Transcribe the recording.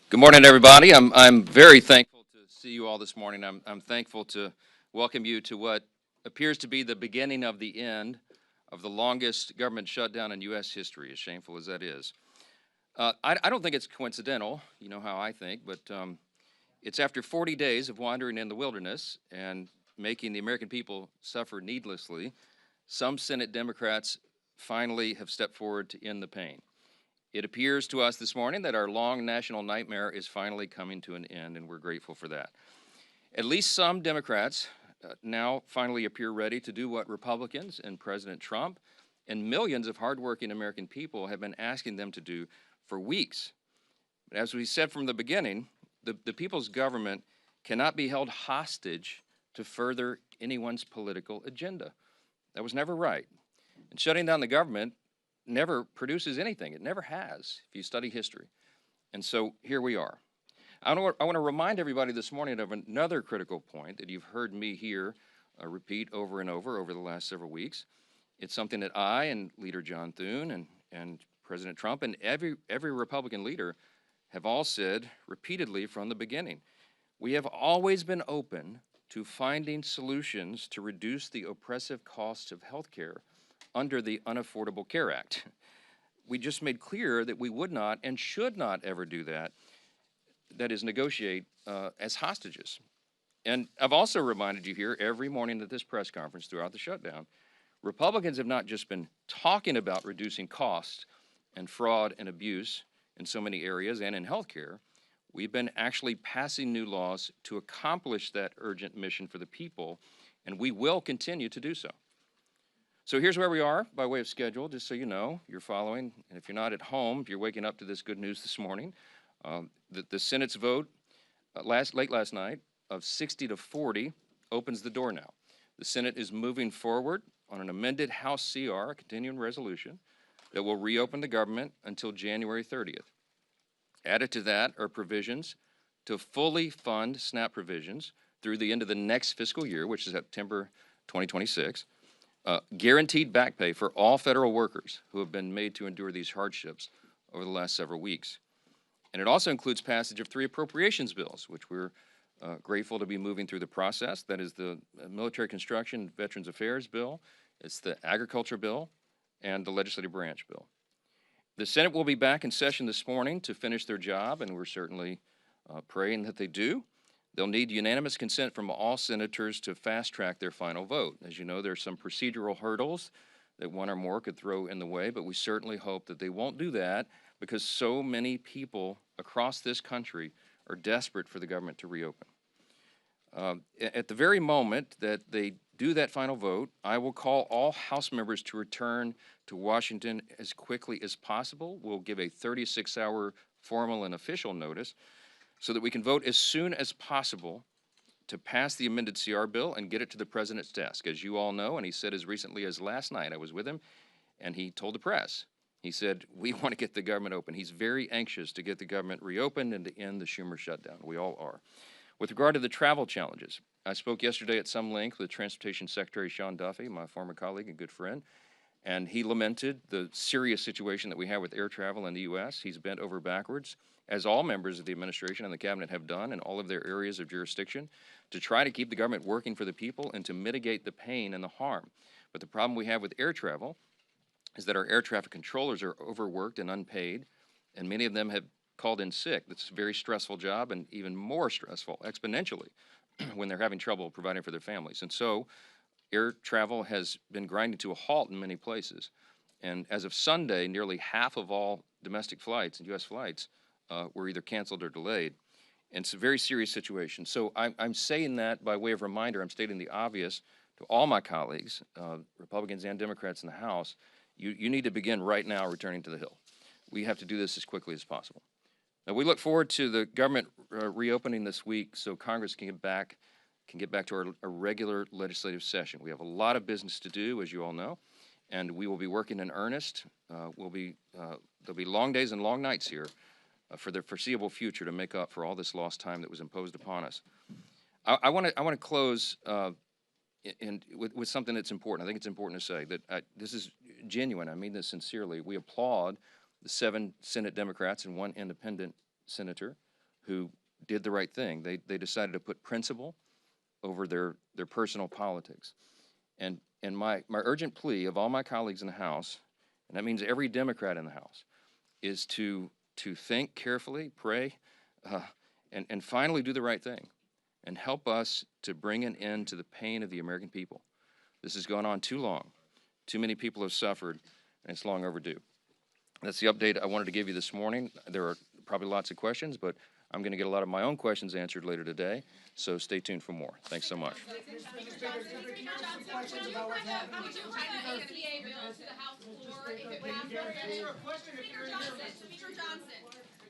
Good morning, everybody. I'm very thankful to see you all this morning. I'm thankful to welcome you to what appears to be the beginning of the end of the longest government shutdown in U.S. history, as shameful as that is. I don't think it's coincidental, you know how I think, but it's after 40 days of wandering in the wilderness and making the American people suffer needlessly, some Senate Democrats finally have stepped forward to end the pain. It appears to us this morning that our long national nightmare is finally coming to an end, and we're grateful for that. At least some Democrats now finally appear ready to do what Republicans and President Trump and millions of hardworking American people have been asking them to do for weeks. But as we said from the beginning, the people's government cannot be held hostage to further anyone's political agenda. That was never right. And shutting down the government never produces anything. It never has, if you study history. And so here we are. I want to remind everybody this morning of another critical point that you've heard me here repeat over and over the last several weeks. It's something that I and Leader John Thune and President Trump and every Republican leader have all said repeatedly from the beginning. We have always been open to finding solutions to reduce the oppressive costs of health care under the Unaffordable Care Act. We just made clear that we would not and should not ever do that, that is, negotiate as hostages. And I've also reminded you here every morning at this press conference throughout the shutdown, Republicans have not just been talking about reducing costs and fraud and abuse in so many areas and in healthcare. We've been actually passing new laws to accomplish that urgent mission for the people, and we will continue to do so. So here's where we are by way of schedule, just so you know, you're following. And if you're not at home, if you're waking up to this good news this morning, the Senate's vote late last night of 60 to 40 opens the door now. The Senate is moving forward on an amended House CR, a continuing resolution, that will reopen the government until January 30th. Added to that are provisions to fully fund SNAP provisions through the end of the next fiscal year, which is September 2026. Guaranteed back pay for all federal workers who have been made to endure these hardships over the last several weeks. And it also includes passage of 3 appropriations bills, which we're grateful to be moving through the process. That is the Military Construction Veterans Affairs bill, it's the Agriculture bill, and the Legislative Branch bill. The Senate will be back in session this morning to finish their job, and we're certainly praying that they do. They'll need unanimous consent from all senators to fast-track their final vote. As you know, there are some procedural hurdles that one or more could throw in the way, but we certainly hope that they won't do that because so many people across this country are desperate for the government to reopen. At the very moment that they do that final vote, I will call all House members to return to Washington as quickly as possible. We'll give a 36-hour formal and official notice so that we can vote as soon as possible to pass the amended CR bill and get it to the president's desk. As you all know, and he said as recently as last night, I was with him, and he told the press, he said, we want to get the government open. He's very anxious to get the government reopened and to end the Schumer shutdown. We all are. With regard to the travel challenges, I spoke yesterday at some length with Transportation Secretary Sean Duffy, my former colleague and good friend, and he lamented the serious situation that we have with air travel in the U.S. He's bent over backwards, as all members of the administration and the cabinet have done in all of their areas of jurisdiction, to try to keep the government working for the people and to mitigate the pain and the harm. But the problem we have with air travel is that our air traffic controllers are overworked and unpaid, and many of them have called in sick. That's a very stressful job, and even more stressful exponentially when they're having trouble providing for their families. And so air travel has been grinding to a halt in many places. And as of Sunday, nearly half of all domestic flights and U.S. flights were either canceled or delayed. And it's a very serious situation. So I'm saying that by way of reminder. I'm stating the obvious to all my colleagues, Republicans and Democrats in the House. You need to begin right now returning to the Hill. We have to do this as quickly as possible. Now, we look forward to the government reopening this week so Congress can get back to our regular legislative session. We have a lot of business to do, as you all know, and we will be working in earnest. There'll be long days and long nights here for the foreseeable future to make up for all this lost time that was imposed upon us. I want to close with something that's important. I think it's important to say that this is genuine. I mean this sincerely. We applaud the 7 Senate Democrats and 1 independent senator who did the right thing. They decided to put principle over their personal politics. And my urgent plea of all my colleagues in the House, and that means every Democrat in the House, is to think carefully, pray, and finally do the right thing and help us to bring an end to the pain of the American people. This has gone on too long. Too many people have suffered, and it's long overdue. That's the update I wanted to give you this morning. There are probably lots of questions, but I'm going to get a lot of my own questions answered later today, so stay tuned for more. Thanks so much. ACA bill to the House floor if it passes? Speaker Johnson.